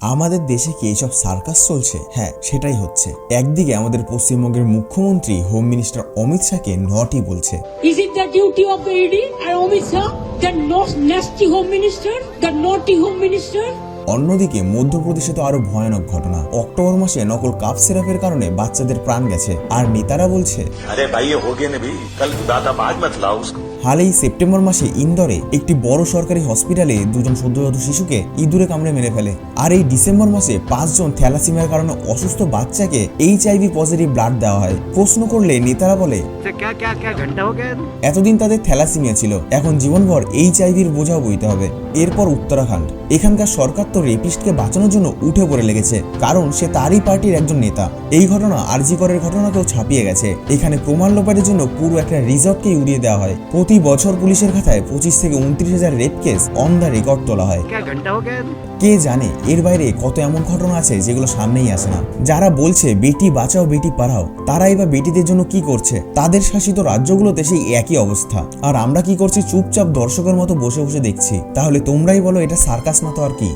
আমাদের দেশে কি এইসব সার্কাস চলছে? হ্যাঁ, সেটাই হচ্ছে। একদিকে আমাদের পশ্চিমবঙ্গের মুখ্যমন্ত্রী হোম মিনিস্টার অমিত শাহকে নটি বলছে। Is it the duty of the ED and Amit Shah, the nasty home minister, the naughty home minister? অন্যদিকে মধ্যপ্রদেশে তো আরো ভয়ানক ঘটনা। অক্টোবর মাসে নকল কাপ সিরাপের কারণে বাচ্চাদের প্রাণ গেছে, আর নেতারা বলছে अरे भाई ये हो गया ना भी कल दादा आज मत लाओ उसको। হালেই সেপ্টেম্বর মাসে ইন্দোরে একটি বড় সরকারি হসপিটালে দুজন সদ্যজাত শিশুকে ইঁদুরে কামড়ে মেরে ফেলে। আর এই ডিসেম্বর মাসে 5 জন থ্যালাসিমিয়ার কারণে অসুস্থ বাচ্চাকে HIV পজিটিভ ব্লাড দেওয়া হয়। প্রশ্ন করলে নেতারা বলে এতদিন তাদের থ্যালাসিমিয়া ছিল, এখন জীবনভর HIVর বোঝাও বইতে হবে। এরপর উত্তরাখণ্ড, এখানকার সরকার তো রেপিস্টকে বাঁচানোর জন্য উঠে পড়ে লেগেছে, কারণ সে তারই পার্টির একজন নেতা। এই ঘটনা আরজি করের ঘটনাকেও ছাপিয়ে গেছে। এখানে প্রমাণ লোপাটের জন্য পুরো একটা রিসর্টকেই উড়িয়ে দেওয়া হয়। প্রতি বছর পুলিশের খাতায় 25 থেকে 29,000 rape case on the record তোলা হয়। কে জানে এর বাইরে কত এমন ঘটনা আছে যেগুলো সামনেই আসে না। যারা বলছে বেটি বাঁচাও বেটি পড়াও, তারাই বা বেটিদের জন্য কি করছে? তাদের শাসিত রাজ্যগুলোতে সেই একই অবস্থা, আর আমরা কি করছি? চুপচাপ দর্শকের মতো বসে বসে দেখছি। তাহলে তোমরাই বলো, এটা সার্কাস না তো আর কি?